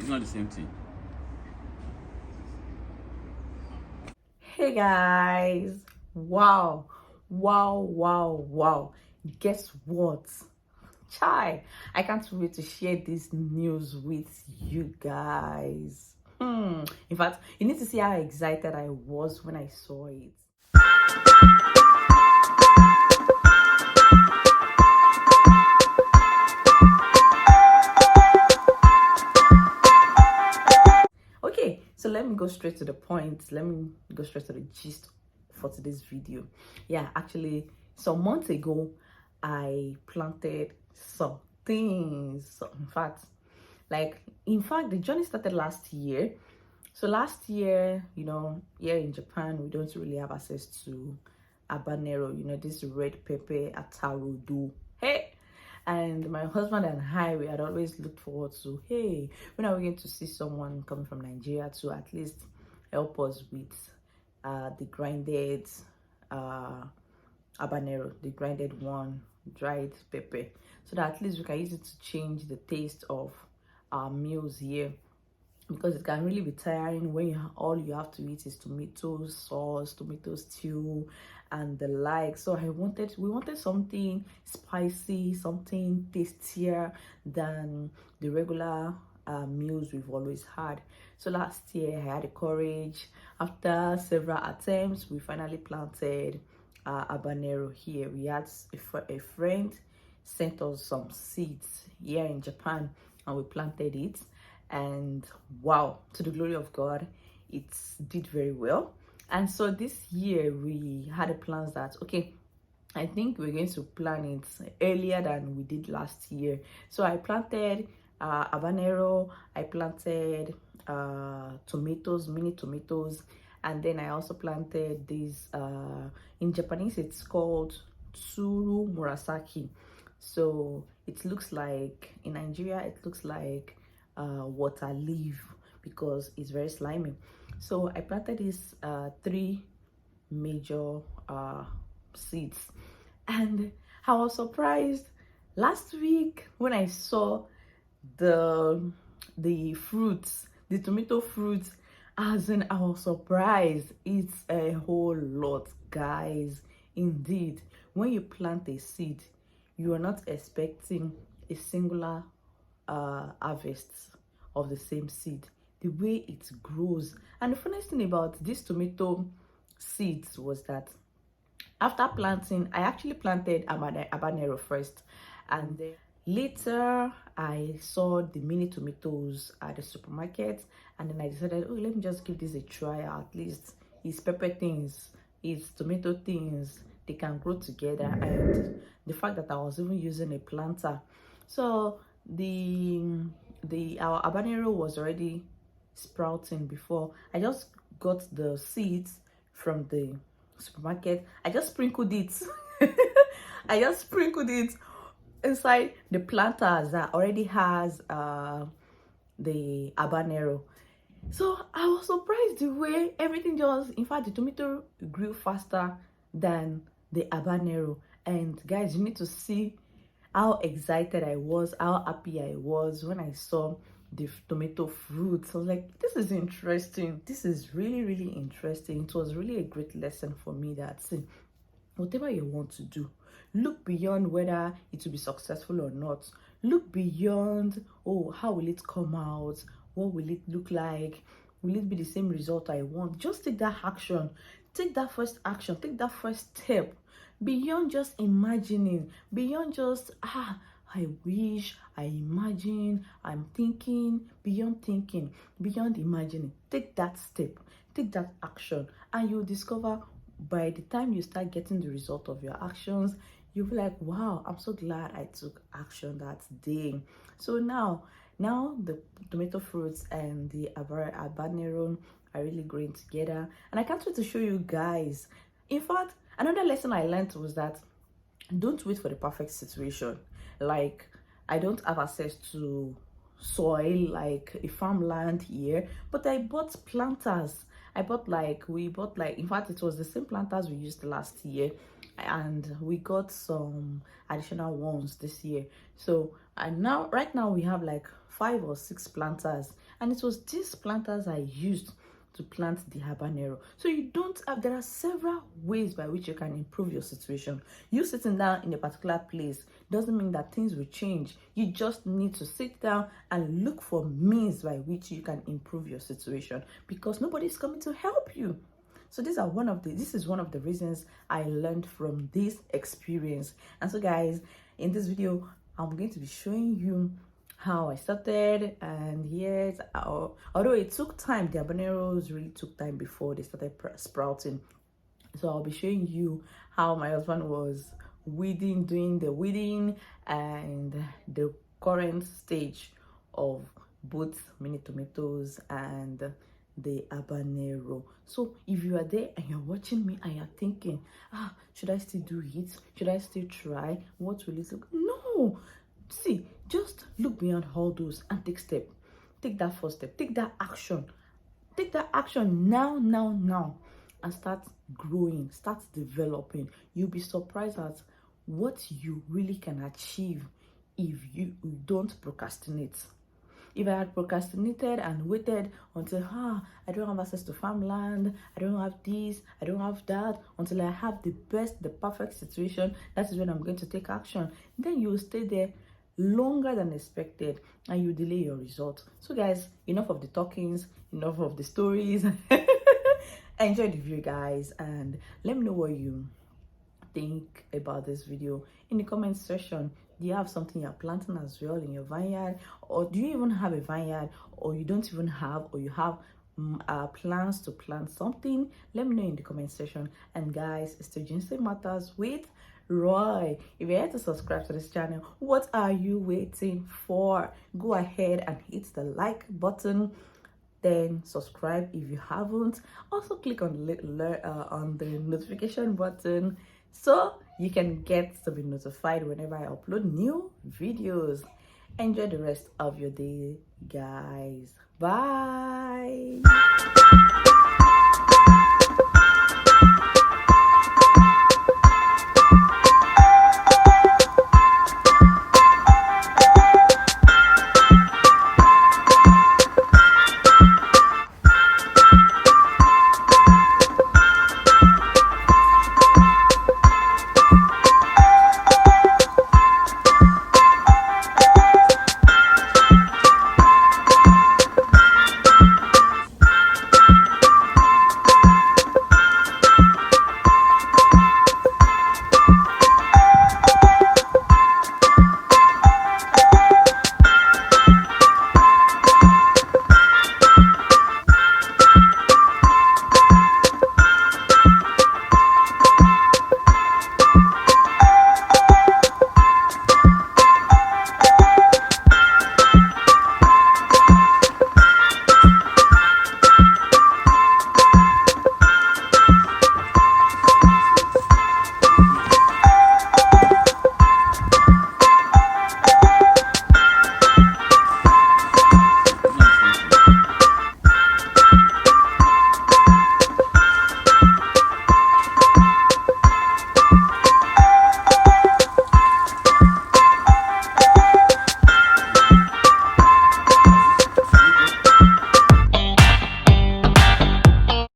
It's not the same thing. Hey guys, wow, wow. Guess what? Chai, I can't wait to share this news with you guys. In fact, you need to see how excited I was when I saw it. Okay, so let me go straight to the point. Let me go straight to the gist for today's video. Yeah, actually, some months ago, I planted some things. So, in fact, the journey started last year. So last year, here in Japan, we don't really have access to habanero, this red pepper atarudu. Hey, and my husband and I, we had always looked forward to, hey, when are we going to see someone coming from Nigeria to at least help us with the grinded uh, habanero, the grinded one, dried pepper, so that at least we can use it to change the taste of our meals here, because it can really be tiring when all you have to eat is tomato sauce, tomato stew, and the like. So we wanted something spicy, something tastier than the regular meals we've always had. So last year I had the courage. After several attempts, we finally planted habanero here. We had a friend sent us some seeds here in Japan, and we planted it, and wow, to the glory of God, it did very well. And so this year we had a plans that, okay, I think we're going to plant it earlier than we did last year. So I planted habanero, I planted tomatoes, mini tomatoes, and then I also planted these in Japanese it's called tsuru murasaki. So it looks like, in Nigeria it looks like water leaf, because it's very slimy. So I planted these three major seeds, and I was surprised last week when I saw the fruits, the tomato fruits. As in, I was surprised. It's a whole lot, guys. Indeed, when you plant a seed, you are not expecting a singular harvest of the same seed. The way it grows, and the funniest thing about these tomato seeds was that after planting, I actually planted habanero first, and then later I saw the mini tomatoes at the supermarket, and then I decided, oh, let me just give this a try. At least it's pepper things, it's tomato things, they can grow together. And the fact that I was even using a planter, so our habanero was already sprouting before. I just got the seeds from the supermarket. I just sprinkled it. I just sprinkled it inside the planters that already has the habanero. So I was surprised the way everything just, in fact, the tomato grew faster than the habanero. And guys, you need to see how excited I was, how happy I was when I saw the tomato fruits. I was like, this is interesting. This is really interesting. It was really a great lesson for me that, see, whatever you want to do, look beyond whether it will be successful or not. Look beyond, oh, how will it come out? What will it look like? Will it be the same result I want? Just take that action. Take that first action. Take that first step. Beyond just imagining, beyond just, I wish, I imagine, I'm thinking, beyond imagining. Take that step, take that action, and you'll discover by the time you start getting the result of your actions, you'll be like, wow, I'm so glad I took action that day. So now the tomato fruits and the habanero are really growing together, and I can't wait to show you guys. In fact, another lesson I learned was that don't wait for the perfect situation. Like, I don't have access to soil like a farmland here, but I bought planters. We bought, like, in fact, it was the same planters we used last year, and we got some additional ones this year. So, and now right now we have like 5 or 6 planters, and it was these planters I used to plant the habanero. So you don't have, there are several ways by which you can improve your situation. You sitting down in a particular place doesn't mean that things will change. You just need to sit down and look for means by which you can improve your situation, because nobody's coming to help you. So this is one of the reasons I learned from this experience. And so guys, in this video I'm going to be showing you how I started. And yes, although it took time, the habaneros really took time before they started sprouting. So I'll be showing you how my husband was doing the weeding, and the current stage of both mini tomatoes and the habanero. So if you are there and you're watching me and you're thinking, should I still do it? Should I still try? What will it look? No, see, just look beyond all those and take that first step, take that action now, and start growing, start developing. You'll be surprised at what you really can achieve if you don't procrastinate. If I had procrastinated and waited until I don't have access to farmland, I don't have this, I don't have that, until I have the perfect situation, that is when I'm going to take action, then you will stay there longer than expected and you delay your results. So guys, enough of the talkings, enough of the stories. Enjoy the video guys, and let me know what you think about this video in the comment section. Do you have something you're planting as well in your vineyard, or do you even have a vineyard, or you don't even have, or you have plans to plant something? Let me know in the comment section. And guys, it's still Ginseng Matters with Roy. If you're here to subscribe to this channel, what are you waiting for? Go ahead and hit the like button, then subscribe if you haven't. Also click on the notification button so you can get to be notified whenever I upload new videos. Enjoy the rest of your day guys. Bye.